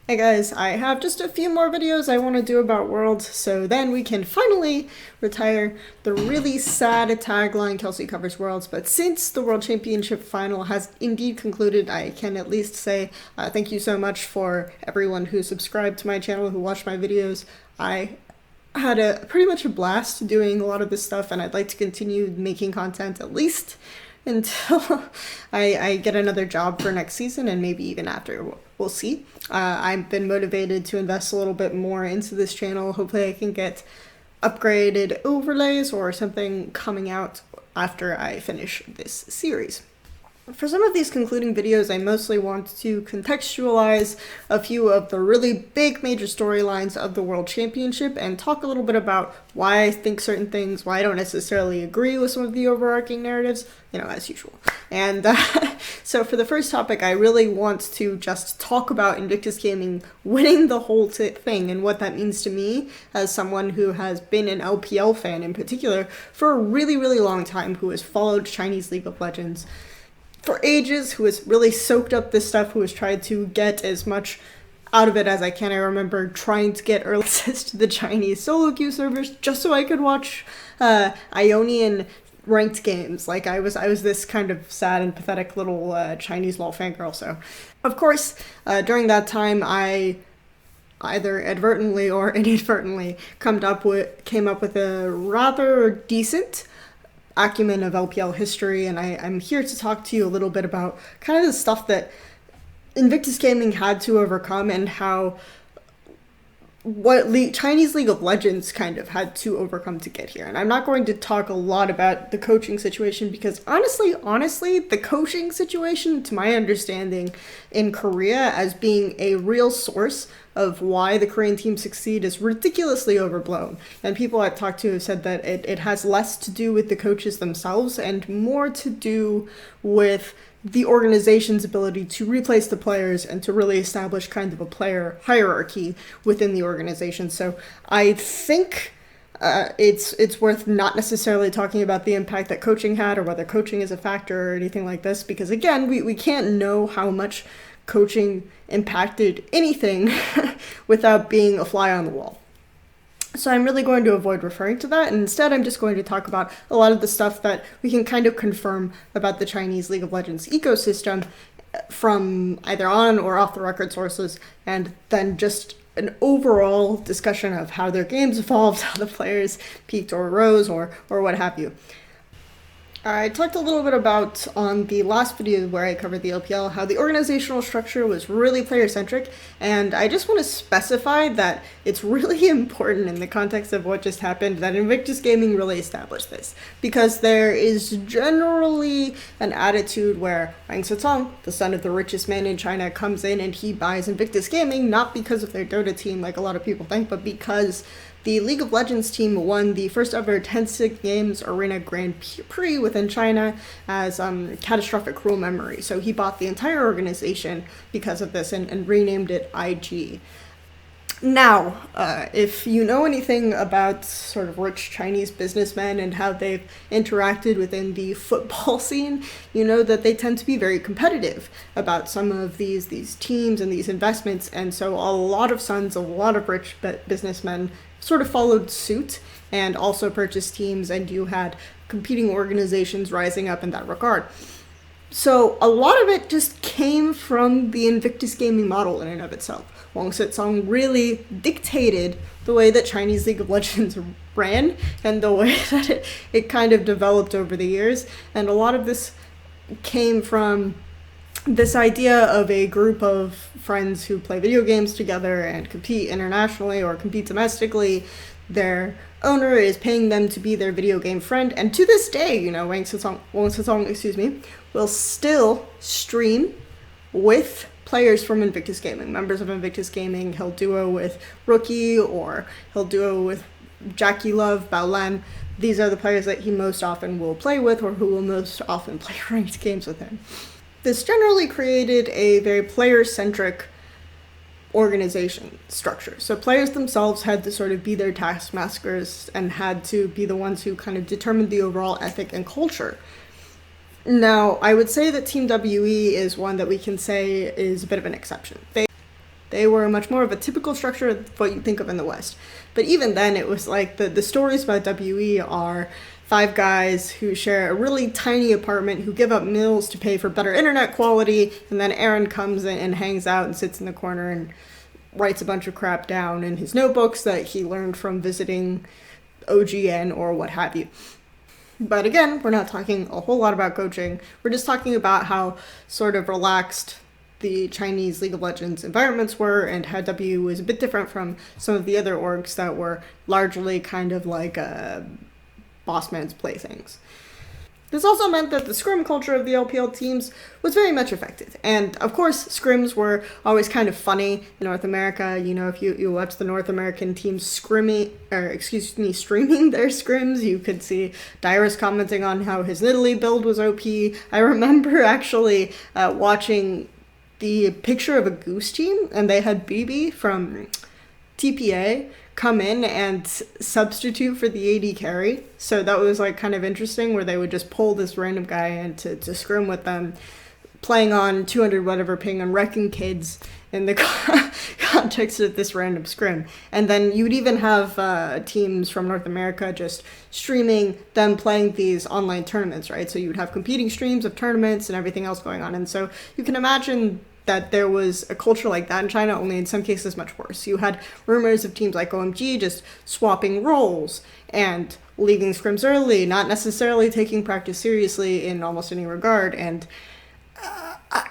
Hey guys, I have just a few more videos I want to do about Worlds, so then we can finally retire the really sad tagline Kelsey covers Worlds. But since the World Championship final has indeed concluded, I can at least say thank you so much for everyone who subscribed to my channel, who watched my videos. I had pretty much a blast doing a lot of this stuff, and I'd like to continue making content at least until I get another job for next season, and maybe even after. We'll see. I've been motivated to invest a little bit more into this channel. Hopefully I can get upgraded overlays or something coming out after I finish this series. For some of these concluding videos, I mostly want to contextualize a few of the really big major storylines of the World Championship and talk a little bit about why I think certain things, why I don't necessarily agree with some of the overarching narratives, as usual. And so for the first topic, I really want to just talk about Invictus Gaming winning the whole thing and what that means to me as someone who has been an LPL fan in particular for a really, really long time, who has followed Chinese League of Legends for ages, who has really soaked up this stuff, who has tried to get as much out of it as I can. I remember trying to get early access to the Chinese solo queue servers just so I could watch Ionian ranked games. Like I was this kind of sad and pathetic little Chinese LoL fangirl. So, of course, during that time, I either advertently or inadvertently came up with a rather decent acumen of LPL history, and I'm here to talk to you a little bit about kind of the stuff that Invictus Gaming had to overcome and how Chinese League of Legends kind of had to overcome to get here. And I'm not going to talk a lot about the coaching situation because honestly, the coaching situation, to my understanding, in Korea as being a real source of why the Korean team succeed is ridiculously overblown. And people I've talked to have said that it has less to do with the coaches themselves and more to do with the organization's ability to replace the players and to really establish kind of a player hierarchy within the organization. So I think it's worth not necessarily talking about the impact that coaching had or whether coaching is a factor or anything like this, because again, we can't know how much coaching impacted anything without being a fly on the wall. So I'm really going to avoid referring to that, and instead I'm just going to talk about a lot of the stuff that we can kind of confirm about the Chinese League of Legends ecosystem from either on or off the record sources, and then just an overall discussion of how their games evolved, how the players peaked or rose, or what have you. I talked a little bit about on the last video where I covered the LPL how the organizational structure was really player-centric, and I just want to specify that it's really important in the context of what just happened that Invictus Gaming really established this, because there is generally an attitude where Wang Sitong, the son of the richest man in China, comes in and he buys Invictus Gaming not because of their Dota team like a lot of people think, but because the League of Legends team won the first ever 10-6 Games Arena Grand Prix within China as catastrophic cruel memory. So he bought the entire organization because of this and renamed it IG. Now, if you know anything about sort of rich Chinese businessmen and how they've interacted within the football scene, you know that they tend to be very competitive about some of these teams and these investments. And so a lot of sons of a lot of rich businessmen sort of followed suit and also purchased teams, and you had competing organizations rising up in that regard. So a lot of it just came from the Invictus Gaming model in and of itself. Wang Sitong really dictated the way that Chinese League of Legends ran and the way that it kind of developed over the years. And a lot of this came from this idea of a group of friends who play video games together and compete internationally or compete domestically. Their owner is paying them to be their video game friend, and to this day, Wang Sitong, will still stream with players from Invictus Gaming, members of Invictus Gaming. He'll duo with Rookie, or he'll duo with Jackie Love, Baolan. These are the players that he most often will play with, or who will most often play ranked games with him. This generally created a very player-centric organization structure. So players themselves had to sort of be their taskmasters and had to be the ones who kind of determined the overall ethic and culture. Now, I would say that Team WE is one that we can say is a bit of an exception. They They were much more of a typical structure of what you think of in the West. But even then, it was like the stories about WE are 5 guys who share a really tiny apartment, who give up meals to pay for better internet quality, and then Aaron comes in and hangs out and sits in the corner and writes a bunch of crap down in his notebooks that he learned from visiting OGN or what have you. But again, we're not talking a whole lot about coaching. We're just talking about how sort of relaxed the Chinese League of Legends environments were, and how W was a bit different from some of the other orgs that were largely kind of like boss man's playthings. This also meant that the scrim culture of the LPL teams was very much affected. And of course, scrims were always kind of funny in North America. You know, if you watch the North American teams streaming their scrims, you could see Dyrus commenting on how his Nidalee build was OP. I remember actually watching the picture of a Goose team, and they had BB from TPA come in and substitute for the AD carry. So that was like kind of interesting, where they would just pull this random guy in to scrim with them, playing on 200 whatever ping and wrecking kids in the context of this random scrim. And then you would even have teams from North America just streaming them playing these online tournaments, right? So you would have competing streams of tournaments and everything else going on. And so you can imagine that there was a culture like that in China, only in some cases much worse. You had rumors of teams like OMG just swapping roles and leaving scrims early, not necessarily taking practice seriously in almost any regard. And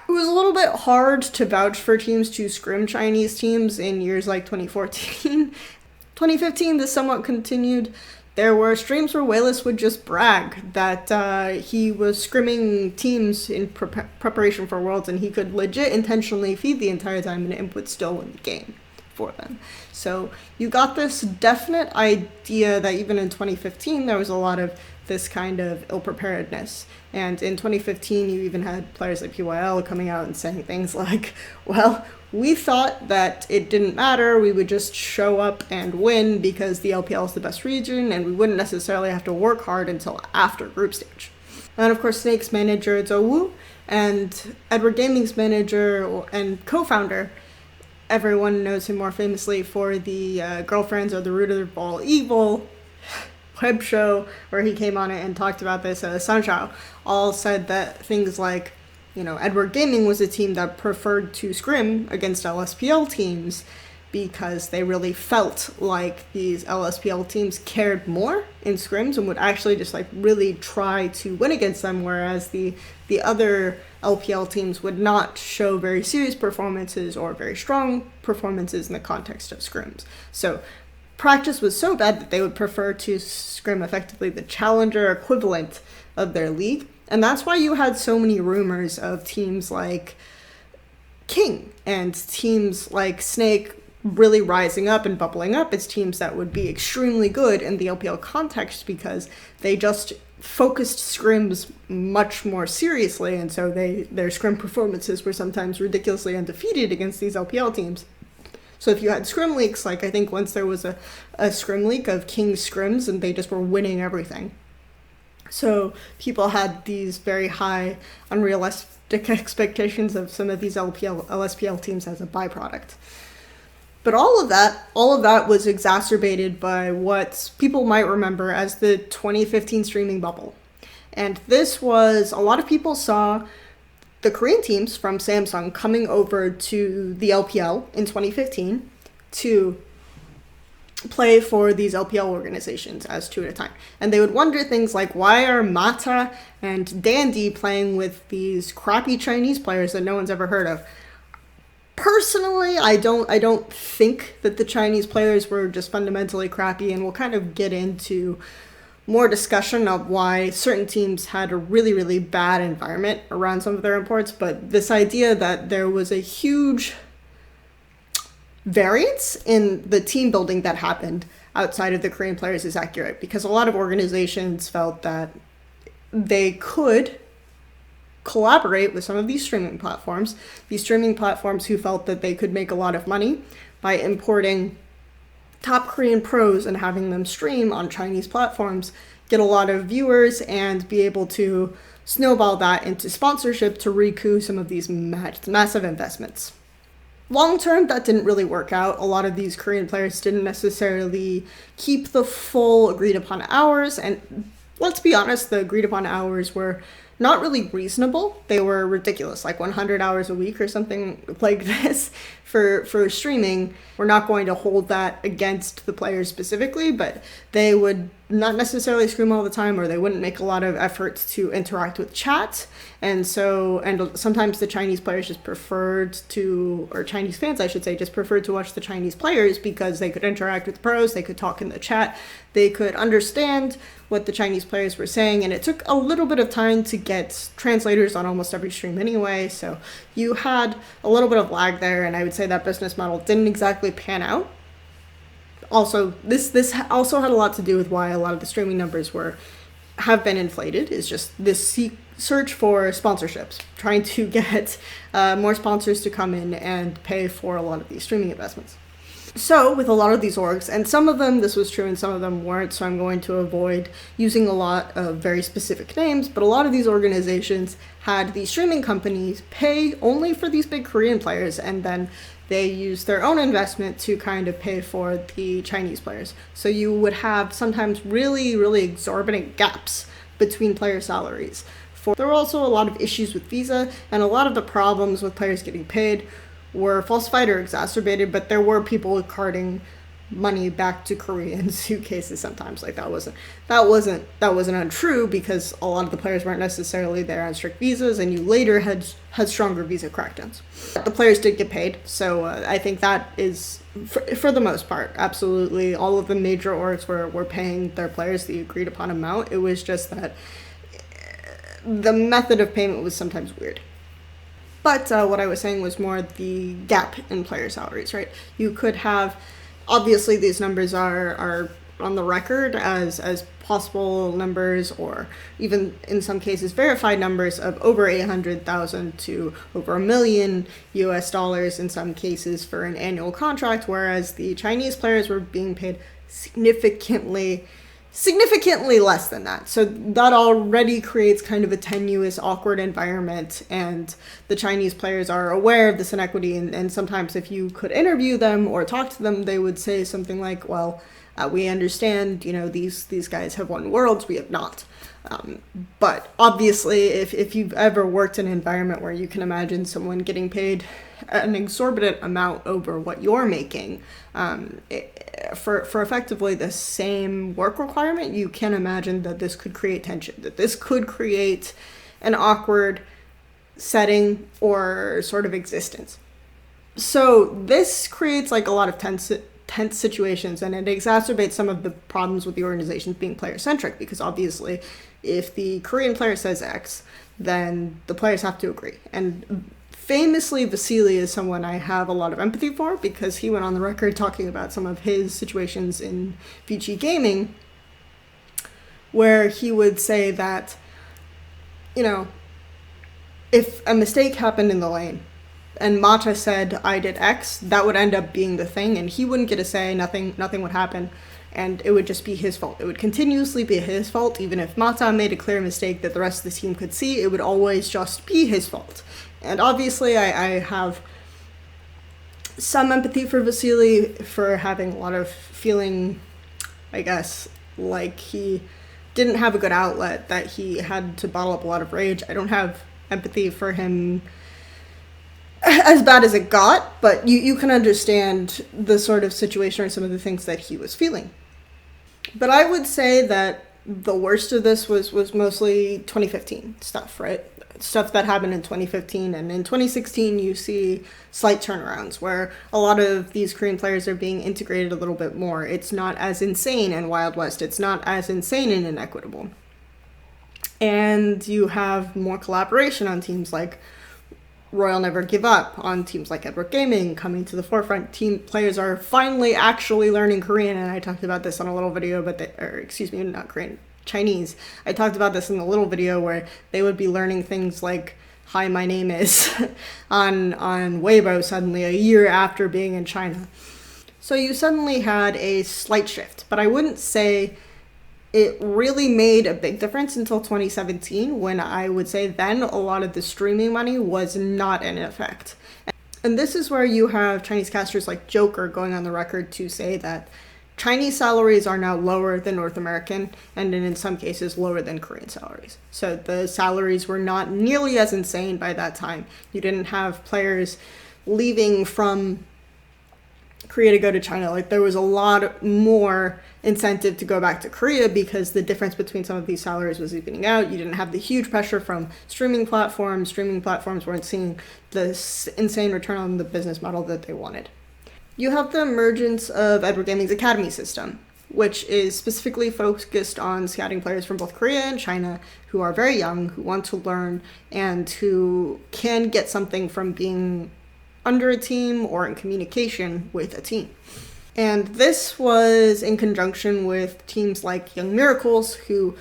it was a little bit hard to vouch for teams to scrim Chinese teams in years like 2014. 2015, this somewhat continued. There were streams where Wayless would just brag that he was scrimming teams in preparation for Worlds, and he could legit intentionally feed the entire time and Imp would still win the game for them. So you got this definite idea that even in 2015 there was a lot of this kind of ill-preparedness. And in 2015 you even had players like PYL coming out and saying things like, well, we thought that it didn't matter, we would just show up and win because the LPL is the best region and we wouldn't necessarily have to work hard until after group stage. And of course Snake's manager Zhou and Edward Gaming's manager and co-founder, everyone knows him more famously for the Girlfriends or the Root of the Ball Evil web show where he came on it and talked about this, Sanshao, all said that things like, you know, Edward Gaming was a team that preferred to scrim against LSPL teams because they really felt like these LSPL teams cared more in scrims and would actually just like really try to win against them, whereas the other LPL teams would not show very serious performances or very strong performances in the context of scrims. So practice was so bad that they would prefer to scrim effectively the challenger equivalent of their league. And that's why you had so many rumors of teams like King and teams like Snake really rising up and bubbling up as teams that would be extremely good in the LPL context because they just focused scrims much more seriously, and so their scrim performances were sometimes ridiculously undefeated against these LPL teams. So if you had scrim leaks, like I think once there was a scrim leak of King's scrims and they just were winning everything. So people had these very high, unrealistic expectations of some of these LSPL teams as a byproduct. But all of that was exacerbated by what people might remember as the 2015 streaming bubble. And this was, a lot of people saw the Korean teams from Samsung coming over to the LPL in 2015 to play for these LPL organizations as two at a time. And they would wonder things like, why are Mata and Dandy playing with these crappy Chinese players that no one's ever heard of? Personally, I don't think that the Chinese players were just fundamentally crappy, and we'll kind of get into more discussion of why certain teams had a really, really bad environment around some of their imports. But this idea that there was a huge variance in the team building that happened outside of the Korean players is accurate, because a lot of organizations felt that they could collaborate with some of these streaming platforms who felt that they could make a lot of money by importing top Korean pros and having them stream on Chinese platforms, get a lot of viewers, and be able to snowball that into sponsorship to recoup some of these massive investments. Long term, that didn't really work out. A lot of these Korean players didn't necessarily keep the full agreed upon hours, and let's be honest, the agreed upon hours were not really reasonable. They were ridiculous, like 100 hours a week or something like this for streaming. We're not going to hold that against the players specifically, but they would not necessarily scream all the time, or they wouldn't make a lot of efforts to interact with chat. And sometimes the Chinese players just preferred to, or Chinese fans, I should say, just preferred to watch the Chinese players because they could interact with the pros, they could talk in the chat, they could understand what the Chinese players were saying, and it took a little bit of time to get translators on almost every stream anyway, so you had a little bit of lag there, and I would say that business model didn't exactly pan out. Also, this also had a lot to do with why a lot of the streaming numbers have been inflated, is just this search for sponsorships, trying to get more sponsors to come in and pay for a lot of these streaming investments. So with a lot of these orgs, and some of them this was true and some of them weren't, so I'm going to avoid using a lot of very specific names, but a lot of these organizations had these streaming companies pay only for these big Korean players, and then they used their own investment to kind of pay for the Chinese players. So you would have sometimes really, really exorbitant gaps between player salaries. There were also a lot of issues with visa, and a lot of the problems with players getting paid were falsified or exacerbated, but there were people carting money back to Korea in suitcases sometimes. Like that wasn't untrue, because a lot of the players weren't necessarily there on strict visas, and you later had stronger visa crackdowns. The players did get paid, so I think that is, for the most part, absolutely all of the major orgs were paying their players the agreed upon amount. It was just that the method of payment was sometimes weird. But what I was saying was more the gap in player salaries, right? You could have, obviously these numbers are on the record as possible numbers, or even in some cases verified numbers of over 800,000 to over $1 million US in some cases for an annual contract, whereas the Chinese players were being paid significantly less than that. So that already creates kind of a tenuous, awkward environment, and the Chinese players are aware of this inequity, and sometimes if you could interview them or talk to them, they would say something like, well, we understand, these guys have won worlds, we have not. But obviously, if you've ever worked in an environment where you can imagine someone getting paid an exorbitant amount over what you're making, for effectively the same work requirement, you can imagine that this could create tension, that this could create an awkward setting or sort of existence. So this creates like a lot of tense situations, and it exacerbates some of the problems with the organizations being player-centric, because obviously if the Korean player says X, then the players have to agree. And famously, Vasily is someone I have a lot of empathy for, because he went on the record talking about some of his situations in VG Gaming, where he would say that, if a mistake happened in the lane, and Mata said, I did X, that would end up being the thing, and he wouldn't get a say, nothing would happen, and it would just be his fault. It would continuously be his fault, even if Mata made a clear mistake that the rest of the team could see, it would always just be his fault. And obviously I have some empathy for Vasily for having a lot of feeling, I guess, like he didn't have a good outlet, that he had to bottle up a lot of rage. I don't have empathy for him as bad as it got, but you can understand the sort of situation or some of the things that he was feeling. But I would say that the worst of this was mostly 2015 stuff, right? Stuff that happened in 2015, and in 2016 you see slight turnarounds where a lot of these Korean players are being integrated a little bit more. It's not as insane in Wild West, it's not as insane and inequitable. And you have more collaboration on teams like Royal Never Give Up, on teams like Edward Gaming coming to the forefront. Team players are finally actually learning Korean, and I talked about this on a little video, not Korean, Chinese. I talked about this in the little video where they would be learning things like, hi, my name is, on Weibo suddenly a year after being in China. So you suddenly had a slight shift, but I wouldn't say it really made a big difference until 2017, when I would say then a lot of the streaming money was not in effect. And this is where you have Chinese casters like Joker going on the record to say that Chinese salaries are now lower than North American, and in some cases lower than Korean salaries. So the salaries were not nearly as insane by that time. You didn't have players leaving from Korea to go to China. Like, there was a lot more incentive to go back to Korea because the difference between some of these salaries was evening out. You didn't have the huge pressure from streaming platforms. Streaming platforms weren't seeing this insane return on the business model that they wanted. You have the emergence of Edward Gaming's Academy system, which is specifically focused on scouting players from both Korea and China who are very young, who want to learn, and who can get something from being under a team or in communication with a team. And this was in conjunction with teams like Young Miracles, who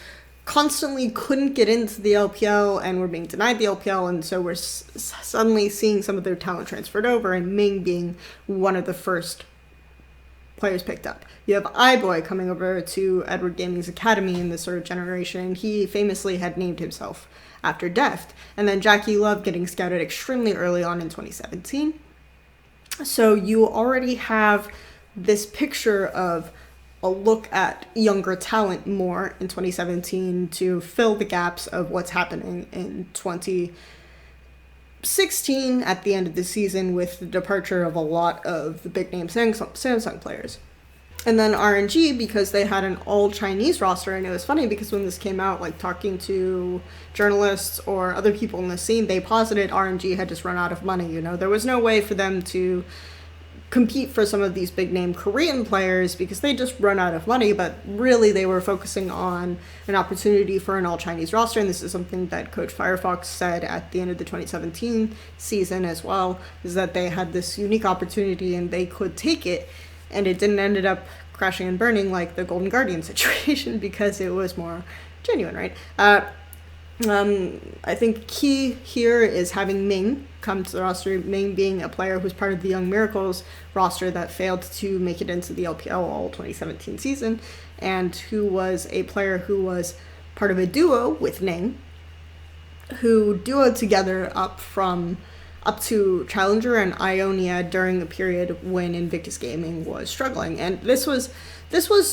constantly couldn't get into the LPL and were being denied the LPL, and so we're suddenly seeing some of their talent transferred over, and Ming being one of the first players picked up. You have iBoy coming over to Edward Gaming's Academy in this sort of generation, and he famously had named himself after Deft. And then Jackie Love getting scouted extremely early on in 2017. So you already have this picture of a look at younger talent more in 2017 to fill the gaps of what's happening in 2016 at the end of the season with the departure of a lot of the big name Samsung players. And then RNG, because they had an all-Chinese roster, and it was funny because when this came out, like talking to journalists or other people in the scene, they posited RNG had just run out of money, you know. There was no way for them to compete for some of these big name Korean players because they just run out of money, but really they were focusing on an opportunity for an all-Chinese roster, and this is something that Coach Firefox said at the end of the 2017 season as well, is that they had this unique opportunity and they could take it, and it didn't end up crashing and burning like the Golden Guardian situation because it was more genuine, right? I think key here is having Ming come to the roster, Ming being a player who's part of the Young Miracles roster that failed to make it into the LPL all 2017 season, and who was a player who was part of a duo with Ning, who duoed together up to Challenger and Ionia during the period when Invictus Gaming was struggling. And this was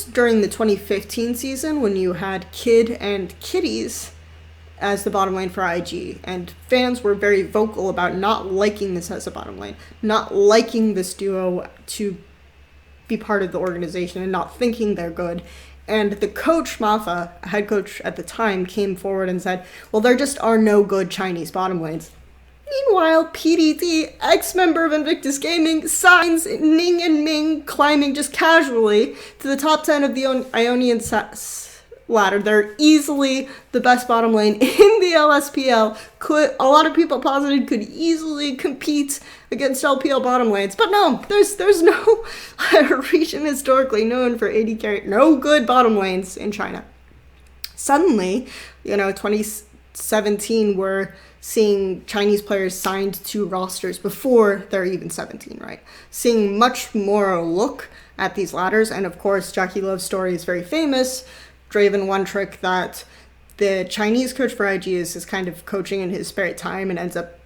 during the 2015 season when you had Kid and Kitties as the bottom lane for IG, and fans were very vocal about not liking this as a bottom lane, not liking this duo to be part of the organization and not thinking they're good. And the coach, Mafa, head coach at the time, came forward and said, well, there just are no good Chinese bottom lanes. Meanwhile, PDT, ex-member of Invictus Gaming, signs Ning and Ming climbing just casually to the top 10 of the Ionian ladder. They're easily the best bottom lane in the LSPL. A lot of people posited could easily compete against LPL bottom lanes, but no, there's no region historically known for AD carry, no good bottom lanes in China. Suddenly, 2017, we're seeing Chinese players signed to rosters before they're even 17, right? Seeing much more look at these ladders, and of course, Jackie Love's story is very famous. Draven one trick that the Chinese coach for IG is kind of coaching in his spare time and ends up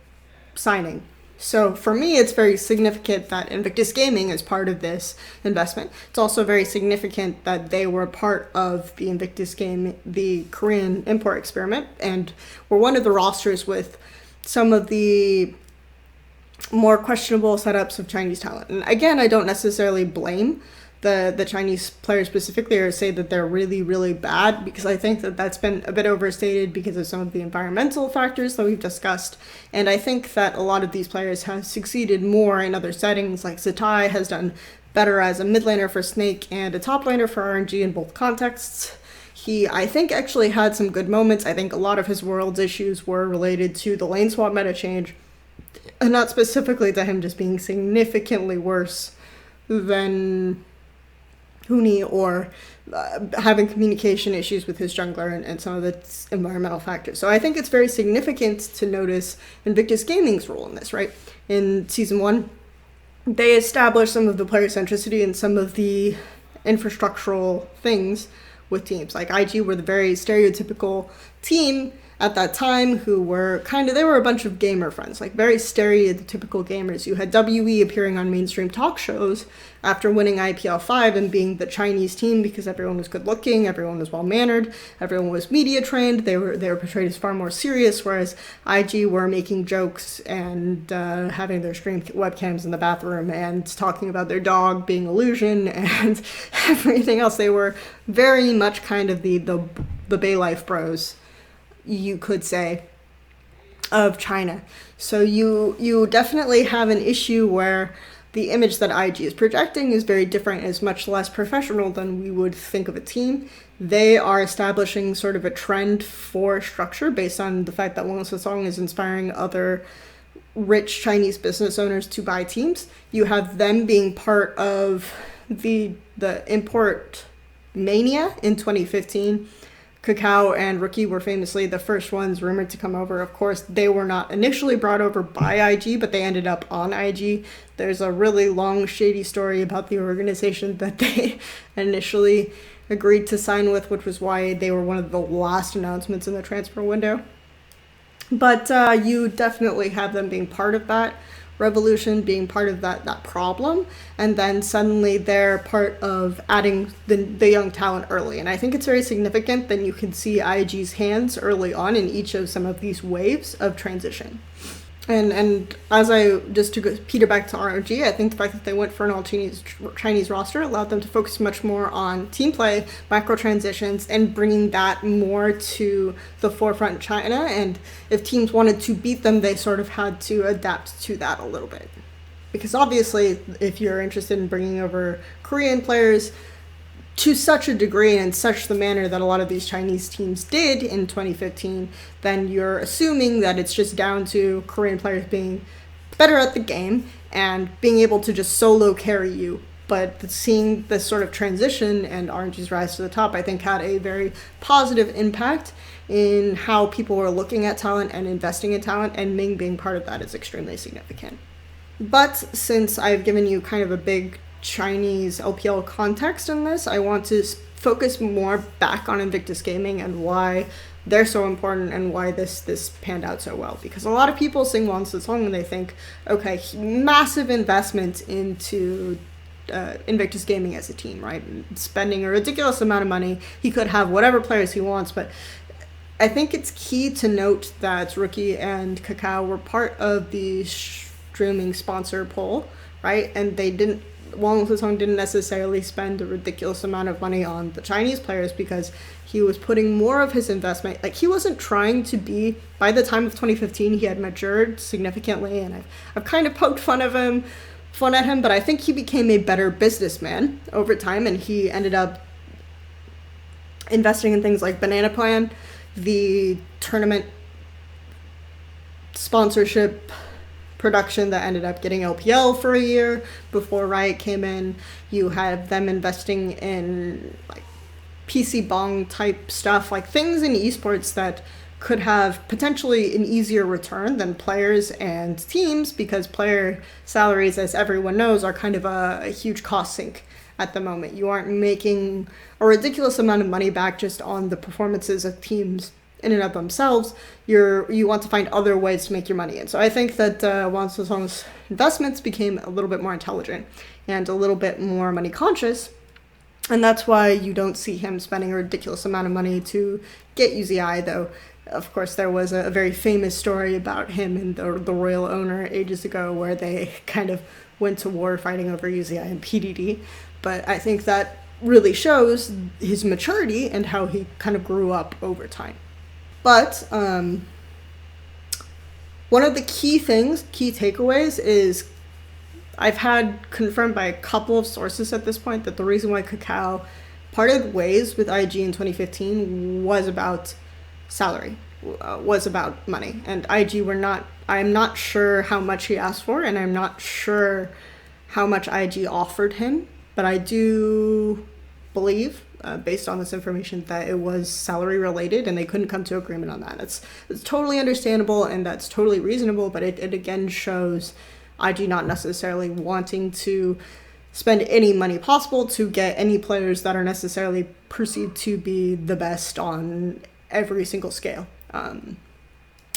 signing. So for me, it's very significant that Invictus Gaming is part of this investment. It's also very significant that they were part of the Invictus game, the Korean import experiment, and were one of the rosters with some of the more questionable setups of Chinese talent. And again, I don't necessarily blame the Chinese players specifically or say that they're really, really bad, because I think that that's been a bit overstated because of some of the environmental factors that we've discussed. And I think that a lot of these players have succeeded more in other settings, like Zatai has done better as a mid laner for Snake and a top laner for RNG in both contexts. He, I think, actually had some good moments. I think a lot of his Worlds issues were related to the lane swap meta change, and not specifically to him just being significantly worse than Huni or having communication issues with his jungler and some of the environmental factors. So I think it's very significant to notice Invictus Gaming's role in this, right? In Season 1, they established some of the player centricity and some of the infrastructural things with teams. Like IG were the very stereotypical team at that time who were they were a bunch of gamer friends, like very stereotypical gamers. You had WE appearing on mainstream talk shows after winning IPL 5 and being the Chinese team because everyone was good looking, everyone was well mannered, everyone was media trained. They were portrayed as far more serious, whereas IG were making jokes and having their stream webcams in the bathroom and talking about their dog being Illusion and everything else. They were very much kind of the Bay Life bros, you could say, of China. So you definitely have an issue where the image that IG is projecting is very different, is much less professional than we would think of a team. They are establishing sort of a trend for structure based on the fact that Wang Song is inspiring other rich Chinese business owners to buy teams. You have them being part of the import mania in 2015. Kakao and Rookie were famously the first ones rumored to come over. Of course, they were not initially brought over by IG, but they ended up on IG. There's a really long, shady story about the organization that they initially agreed to sign with, which was why they were one of the last announcements in the transfer window. But you definitely have them being part of that revolution, being part of that problem, and then suddenly they're part of adding the young talent early. And I think it's very significant that you can see IG's hands early on in each of some of these waves of transition. And as to go Peter back to ROG, I think the fact that they went for an all-Chinese roster allowed them to focus much more on team play, macro transitions, and bringing that more to the forefront in China. And if teams wanted to beat them, they sort of had to adapt to that a little bit. Because obviously, if you're interested in bringing over Korean players to such a degree and in such the manner that a lot of these Chinese teams did in 2015, then you're assuming that it's just down to Korean players being better at the game and being able to just solo carry you. But seeing this sort of transition and RNG's rise to the top, I think had a very positive impact in how people were looking at talent and investing in talent, and Ming being part of that is extremely significant. But since I've given you kind of a big Chinese LPL context in this, I want to focus more back on Invictus Gaming and why they're so important and why this panned out so well. Because a lot of people sing Wang Song and they think, okay, massive investment into Invictus Gaming as a team, right? Spending a ridiculous amount of money. He could have whatever players he wants, but I think it's key to note that Rookie and Kakao were part of the streaming sponsor pool, right? And Wang Song didn't necessarily spend a ridiculous amount of money on the Chinese players because he was putting more of his investment, like he wasn't trying to be, by the time of 2015, he had matured significantly, and I've kind of poked fun at him, but I think he became a better businessman over time, and he ended up investing in things like Banana Plan, the tournament sponsorship production that ended up getting LPL for a year before Riot came in. You had them investing in like PC Bong type stuff, like things in esports that could have potentially an easier return than players and teams, because player salaries, as everyone knows, are kind of a huge cost sink at the moment. You aren't making a ridiculous amount of money back just on the performances of teams in and of themselves. You want to find other ways to make your money in. So I think that Wang Song's investments became a little bit more intelligent and a little bit more money conscious, and that's why you don't see him spending a ridiculous amount of money to get UZI, though. Of course, there was a very famous story about him and the royal owner ages ago where they kind of went to war fighting over UZI and PDD. But I think that really shows his maturity and how he kind of grew up over time. But one of the key takeaways is I've had confirmed by a couple of sources at this point that the reason why Kakao parted ways with IG in 2015 was about salary, was about money. And IG I'm not sure how much he asked for, and I'm not sure how much IG offered him, but I do believe, based on this information, that it was salary related and they couldn't come to agreement on that. It's totally understandable and that's totally reasonable, but it again shows IG not necessarily wanting to spend any money possible to get any players that are necessarily perceived to be the best on every single scale.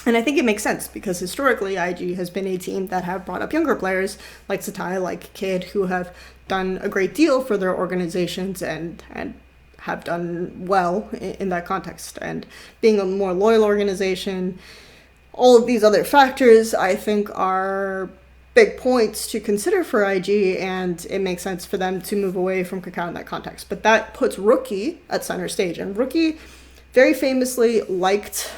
And I think it makes sense because historically IG has been a team that have brought up younger players like Satai, like Kid, who have done a great deal for their organizations and have done well in that context. And being a more loyal organization, all of these other factors, I think, are big points to consider for IG, and it makes sense for them to move away from Kakao in that context. But that puts Rookie at center stage, and Rookie very famously liked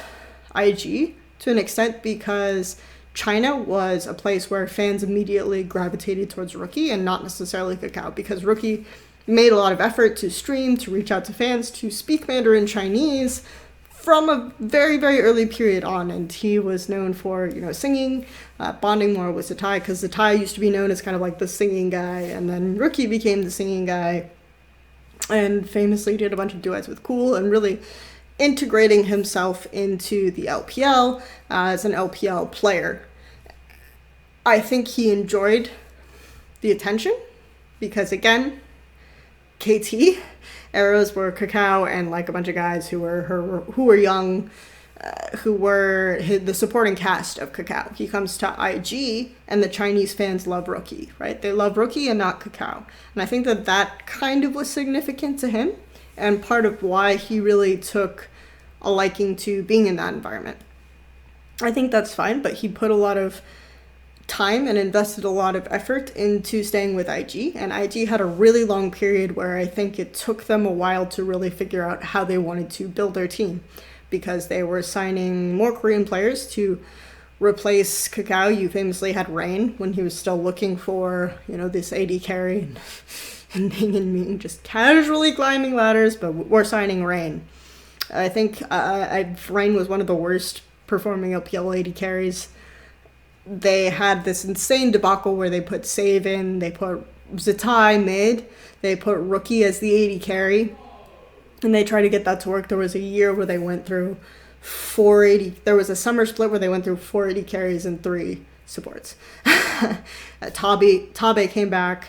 IG to an extent because China was a place where fans immediately gravitated towards Rookie and not necessarily Kakao, because Rookie made a lot of effort to stream, to reach out to fans, to speak Mandarin Chinese from a very, very early period on. And he was known for, singing, bonding more with Zatai, because Zatai used to be known as kind of like the singing guy, and then Rookie became the singing guy and famously did a bunch of duets with Cool and really integrating himself into the LPL as an LPL player. I think he enjoyed the attention because, again, KT arrows were Kakao and like a bunch of guys who were young, who were the supporting cast of Kakao. He comes to IG and the Chinese fans love Rookie, right? They love Rookie and not Kakao. And I think that kind of was significant to him and part of why he really took a liking to being in that environment. I think that's fine, but he put a lot of time and invested a lot of effort into staying with IG, and IG had a really long period where I think it took them a while to really figure out how they wanted to build their team, because they were signing more Korean players to replace Kakao. You famously had Rain when he was still looking for, this AD carry, and Ming and Ming just casually climbing ladders, but we're signing Rain. I think Rain was one of the worst performing LPL AD carries. They had this insane debacle where they put Save in, they put Zatai mid, they put Rookie as the AD carry, and they tried to get that to work. There was a year where they went through 480, there was a summer split where they went through 480 carries and 3 supports. Tabe came back,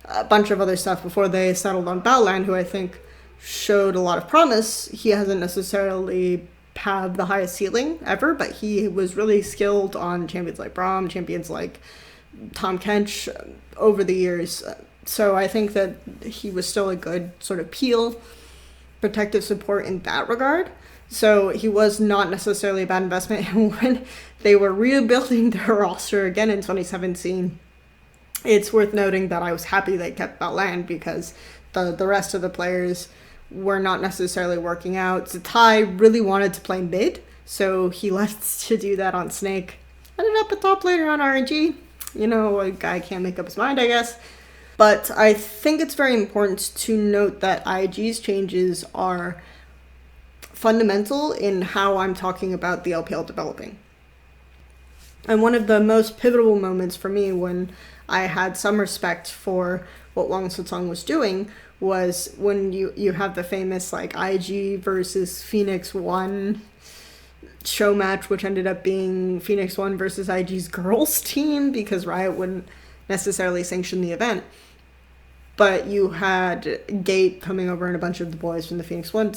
a bunch of other stuff before they settled on Battleland, who I think showed a lot of promise. He hasn't necessarily have the highest ceiling ever, but he was really skilled on champions like Braum, champions like Tom Kench over the years. So I think that he was still a good sort of peel protective support in that regard. So he was not necessarily a bad investment. And when they were rebuilding their roster again in 2017, it's worth noting that I was happy they kept Battleland because the rest of the players were not necessarily working out. Zatai really wanted to play mid, so he left to do that on Snake. Ended up a top laner on RNG. A guy can't make up his mind, I guess. But I think it's very important to note that IG's changes are fundamental in how I'm talking about the LPL developing. And one of the most pivotal moments for me when I had some respect for what Wang Sutong was doing was when you have the famous IG versus Phoenix 1 show match, which ended up being Phoenix 1 versus IG's girls team because Riot wouldn't necessarily sanction the event. But you had Gate coming over and a bunch of the boys from the Phoenix 1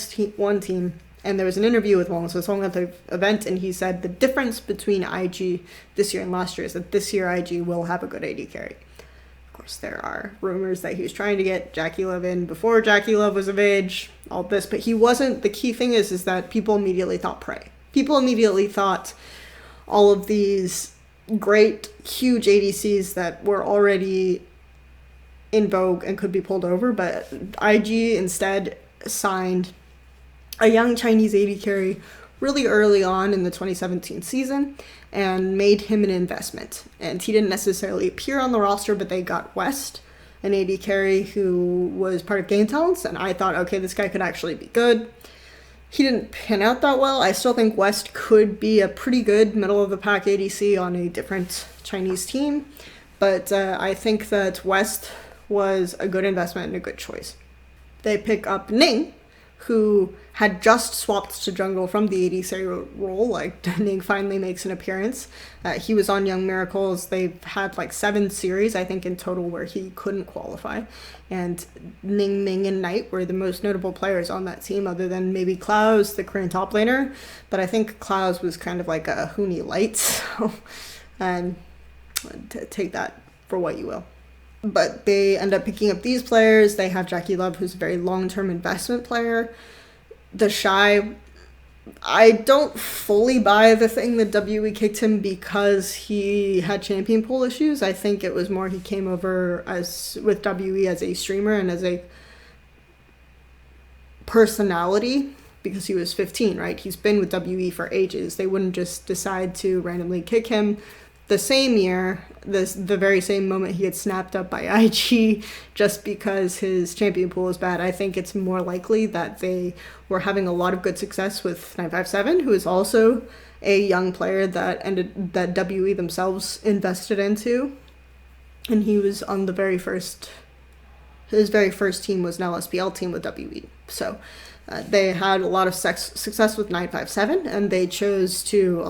team, and there was an interview with Wang Sutong at the event, and he said the difference between IG this year and last year is that this year IG will have a good AD carry. There are rumors that he was trying to get Jackie Love in before Jackie Love was of age, all this, but he wasn't. The key thing is that people immediately thought Prey. People immediately thought all of these great, huge ADCs that were already in vogue and could be pulled over, but IG instead signed a young Chinese AD carry really early on in the 2017 season and made him an investment. And he didn't necessarily appear on the roster, but they got West, an AD carry who was part of Game Talents, and I thought, okay, this guy could actually be good. He didn't pan out that well. I still think West could be a pretty good middle-of-the-pack ADC on a different Chinese team, but I think that West was a good investment and a good choice. They pick up Ning who had just swapped to jungle from the AD carry role. Like, Ning finally makes an appearance. He was on Young Miracles. They've had like 7 series, I think, in total where he couldn't qualify. And Ning, Ming, and Knight were the most notable players on that team, other than maybe Klaus, the Korean top laner. But I think Klaus was kind of like a Huni light, so take that for what you will. But they end up picking up these players. They have Jackie Love, who's a very long-term investment player. The Shy, I don't fully buy the thing that WE kicked him because he had champion pool issues. I think it was more he came over with WE as a streamer and as a personality because he was 15, right? He's been with WE for ages. They wouldn't just decide to randomly kick him. The same year, the very same moment he gets snapped up by IG just because his champion pool is bad. I think it's more likely that they were having a lot of good success with 957, who is also a young player that WE themselves invested into. And he was on his very first team was an LSPL team with WE. So they had a lot of success with 957, and they chose to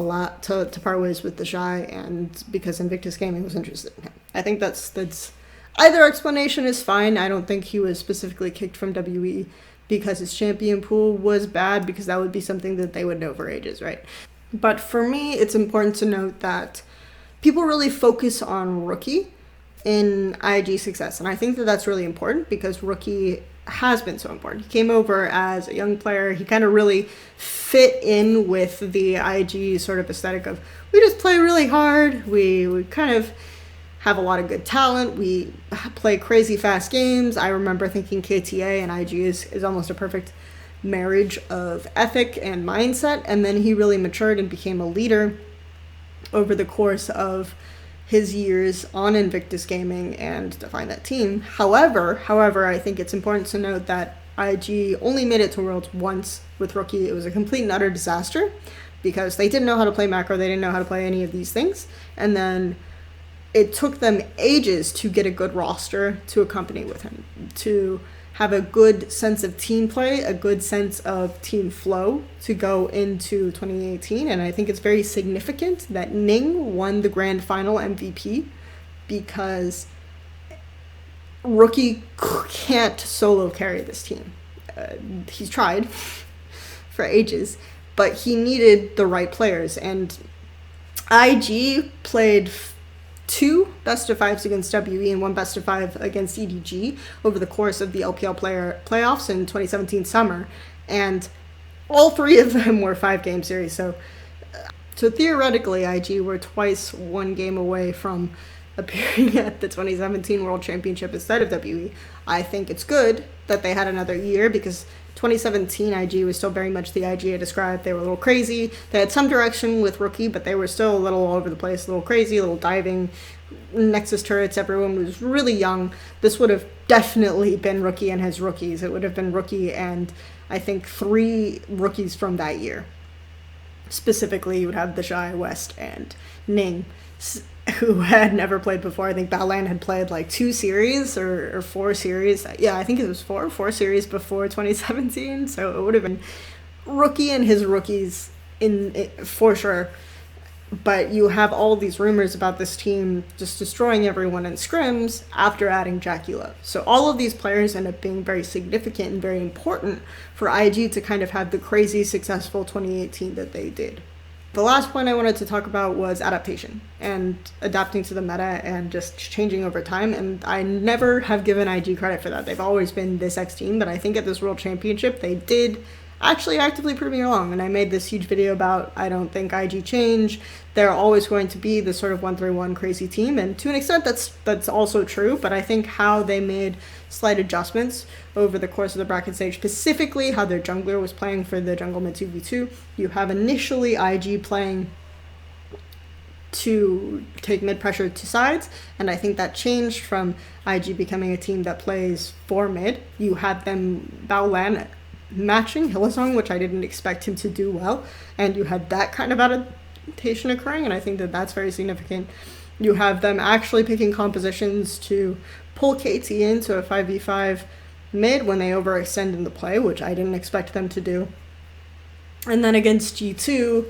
part ways with the Shy, and because Invictus Gaming was interested in him. I think that's either explanation is fine. I don't think he was specifically kicked from WE because his champion pool was bad, because that would be something that they would know for ages, right? But for me, it's important to note that people really focus on Rookie in IG success, and I think that that's really important because Rookie has been so important. He came over as a young player. He kind of really fit in with the IG sort of aesthetic of, we just play really hard. We kind of have a lot of good talent. We play crazy fast games. I remember thinking KTA and IG is almost a perfect marriage of ethic and mindset. And then he really matured and became a leader over the course of his years on Invictus Gaming and defined that team. However, I think it's important to note that IG only made it to Worlds once with Rookie. It was a complete and utter disaster because they didn't know how to play macro, they didn't know how to play any of these things, and then it took them ages to get a good roster to accompany with him, to have a good sense of team play, a good sense of team flow to go into 2018. And I think it's very significant that Ning won the grand final MVP because Rookie can't solo carry this team. He's tried for ages, but he needed the right players. And IG played 2 best of 5s against WE and 1 best of 5 against EDG over the course of the LPL playoffs in 2017 summer, and all 3 of them were 5-game series. So theoretically, IG were twice 1 game away from appearing at the 2017 World Championship instead of WE. I think it's good that they had another year because 2017 IG was still very much the IG I described. They were a little crazy. They had some direction with Rookie, but they were still a little all over the place, a little crazy, a little diving, Nexus turrets, everyone was really young. This would have definitely been Rookie and his rookies. It would have been Rookie and I think 3 rookies from that year. Specifically, you would have the Shy, West, and Ning, who had never played before. I think Balan had played like 2 series or 4 series. Yeah, I think it was 4 series before 2017. So it would have been Rookie and his rookies for sure. But you have all these rumors about this team just destroying everyone in scrims after adding Jackie Love. So all of these players end up being very significant and very important for IG to kind of have the crazy successful 2018 that they did. The last point I wanted to talk about was adaptation and adapting to the meta and just changing over time. And I never have given IG credit for that. They've always been this X team, but I think at this World Championship, they did actually actively prove me wrong. And I made this huge video about I don't think IG change. They're always going to be the sort of 1-3-1 crazy team. And to an extent, that's also true. But I think how they made slight adjustments over the course of the bracket stage, specifically how their jungler was playing for the jungle mid 2v2. You have initially IG playing to take mid pressure to sides, and I think that changed from IG becoming a team that plays for mid. You had them Baolan matching Hillsong, which I didn't expect him to do well, and you had that kind of adaptation occurring, and I think that that's very significant. You have them actually picking compositions to pull KT into a 5v5 mid when they overextend in the play, which I didn't expect them to do. And then against G2,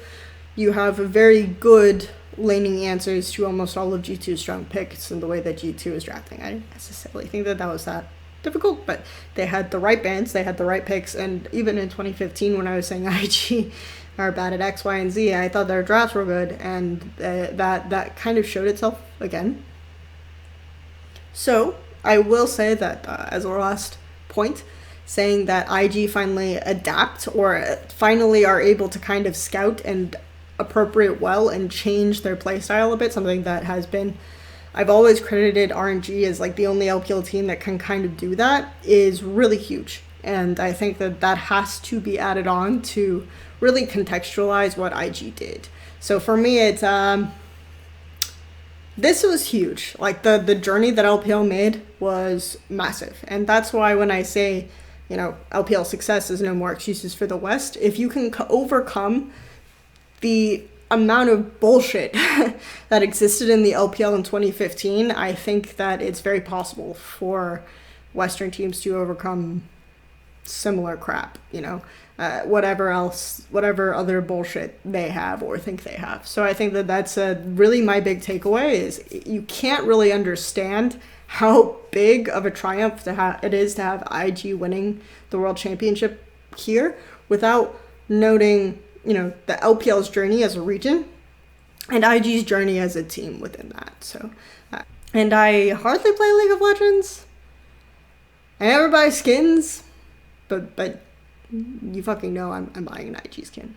you have a very good laning answers to almost all of G2's strong picks in the way that G2 is drafting. I didn't necessarily think that was that difficult, but they had the right bands, they had the right picks, and even in 2015 when I was saying IG are bad at X, Y, and Z, I thought their drafts were good, and that kind of showed itself again. So I will say that as a last point, saying that IG finally adapt or finally are able to kind of scout and appropriate well and change their playstyle a bit, something that has been, I've always credited RNG as like the only LPL team that can kind of do that, is really huge. And I think that has to be added on to really contextualize what IG did. So for me, it's this was huge. Like the journey that LPL made was massive. And that's why when I say, you know, LPL success is no more excuses for the West, if you can overcome the amount of bullshit that existed in the LPL in 2015, I think that it's very possible for Western teams to overcome similar crap, you know, whatever other bullshit they have or think they have. So I think that that's really my big takeaway is you can't really understand how big of a triumph it is to have IG winning the World Championship here without noting, you know, the LPL's journey as a region and IG's journey as a team within that. So, and I hardly play League of Legends. I never buy skins, but you fucking know I'm buying an IG skin.